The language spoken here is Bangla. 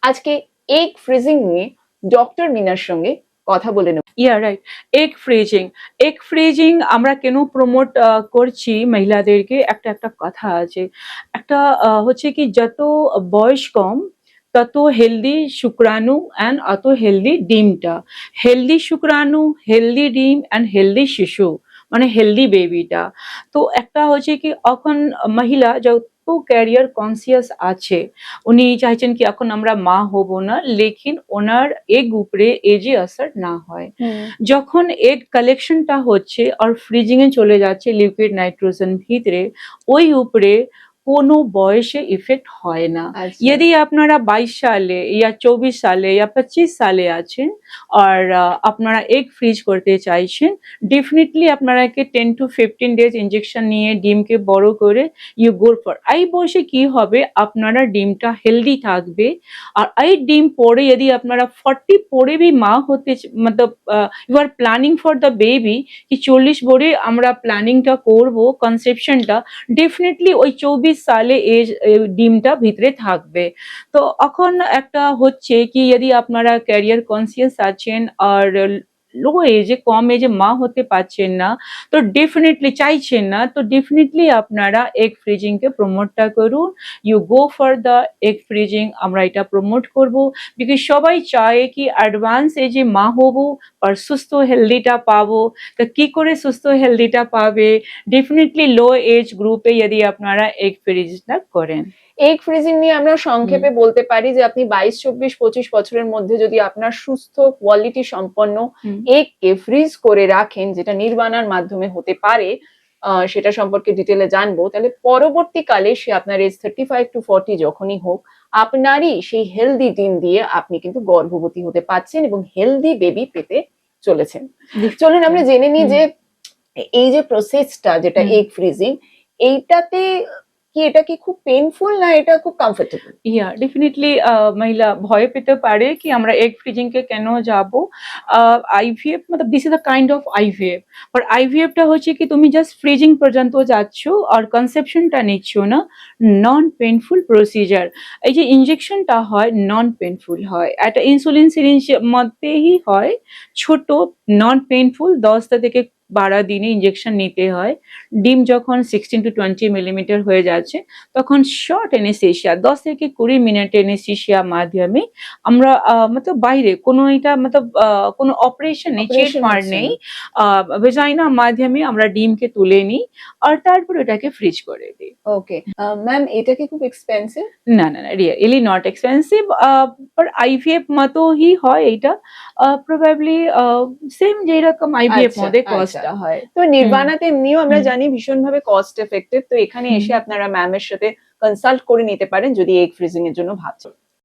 আজকে এগ ফ্রিজিং নিয়ে ডক্টর মিনার সঙ্গে কথা বলে নেব। রাইট। এগ ফ্রিজিং আমরা কেন প্রমোট করছি মহিলাদেরকে, একটা কথা আছে। একটা হচ্ছে কি, যত বয়স কম তত হেলদি শুক্রাণু অ্যান্ড অত হেলদি ডিমটা। হেলদি শুক্রাণু, হেলদি ডিম অ্যান্ড হেলদি শিশু, মানে হেলদি বেবিটা। তো একটা হচ্ছে কি, এখন মহিলা যত ক্যারিয়ার কনসিয়াস আছে, উনি চাইছেন কি এখন আমরা মা হব না, লেকিন ওনার এগ উপরে এজে আসার না হয়। যখন এগ কালেকশনটা হচ্ছে আর ফ্রিজিং এ চলে যাচ্ছে লিকুইড নাইট্রোজেন ভিতরে, ওই উপরে কোনো বয়সে ইফেক্ট হয় না। যদি আপনারা 22 সালে या 24 সালে या 25 সালে আছেন আর আপনারা এগ ফ্রিজ করতে চাইছেন, ডেফিনেটলি আপনারাকে 10 to 15 ডেজ ইনজেকশন নিয়ে ডিমকে বড় করে ইউ গো ফর। এই বয়সে কি হবে, আপনারা ডিমটা হেলদি থাকবে। আর এই ডিম পরে যদি আপনারা 40 পরে भी মা হতে मतलब you are planning for the baby, কি 40 পরে আমরা প্ল্যানিংটা করব কনসেপশনটা, ডেফিনেটলি ওই 24 সালে এজ ডিমটা ভিতরে থাকবে। তো এখন একটা হচ্ছে কি, যদি আপনারা ক্যারিয়ার কনসিয়াস আছেন আর লো এজে, কম এজে মা হতে পারছেন না, তো ডেফিনেটলি চাইছেন না, তো ডেফিনেটলি আপনারা এগ ফ্রিজিং কে প্রমোটটা করুন। You go for the egg freezing, আমরা এটা প্রমোট করব। বিকজ সবাই চায় কি অ্যাডভান্স এজে মা হব আর সুস্থ হেলদিটা পাবো। তো কি করে সুস্থ হেলদিটা পাবে, ডেফিনেটলি লো এজ গ্রুপে যদি আপনারা এগ ফ্রিজটা করেন। এগ ফ্রিজিং নিয়ে আমরা সংক্ষেপে বলতে পারি যে আপনি 22, 24, 25 বছরের মধ্যে যদি আপনার সুস্থ কোয়ালিটি সম্পন্ন এগকে ফ্রিজ করে রাখেন, যেটা নির্বাণার মাধ্যমে হতে পারে, সেটা সম্পর্কে ডিটেলে জানবো, তাহলে পরবর্তীকালে সে আপনার এজ 35 to 40 যখনই হোক, আপনারই সেই হেলদি ডিম দিয়ে আপনি কিন্তু গর্ভবতী হতে পারছেন এবং হেলদি বেবি পেতে চলেছেন। চলুন আমরা জেনে নিই যে এই যে প্রসেসটা, যেটা এগ ফ্রিজিং, এইটাতে কি এটা কি খুব পেইনফুল না এটা খুব কমফোর্টেবল? ডেফিনেটলি মহিলা ভয় পেতে পারে কি আমরা এগ ফ্রিজিং কে কেন যাব। আইভিএফ মানে this is a kind of IVF, but আইভিএফটা হচ্ছে কি তুমি জাস্ট ফ্রিজিং পর্যন্ত যাচ্ছ আর কনসেপশনটা নিচ্ছ না। নন পেইনফুল প্রসিজার। এই যে ইনজেকশনটা হয় নন পেইনফুল হয়, একটা ইনসুলিন সিরিঞ্জ মধ্যেই হয়, ছোট, নন পেইনফুল। 10 থেকে 12 দিনে ইনজেকশন নিতে হয়। ডিম যখন 16 to 20 মিলিমিটার হয়ে যাচ্ছে, তখন শর্ট এনেস্থেশিয়া 10 থেকে 20 মিনিট এনেস্থেশিয়া মাধ্যমে আমরা मतलब বাইরে কোনো এটা मतलब কোনো অপারেশন নেই, চেট মার নেই, ভেজাইনা মাধ্যমে আমরা ডিমকে তুলে নিই আর তারপর এটাকে ফ্রিজ করে দিই। ওকে ম্যাম, এটা কি খুব এক্সপেন্সিভ? না না না, really not expensive, but IVF মতো হি হয় এটা, প্রবাবলি সেম যেরকম আইভিএফ মধ্যে কস্টটা হয়। তো নির্বাণাতে এমনিও আমরা জানি ভীষণভাবে কস্ট এফেক্টিভ, তো এখানে এসে আপনারা ম্যামের সাথে কনসাল্ট করে নিতে পারেন যদি এগ ফ্রিজিং এর জন্য ভাবছেন।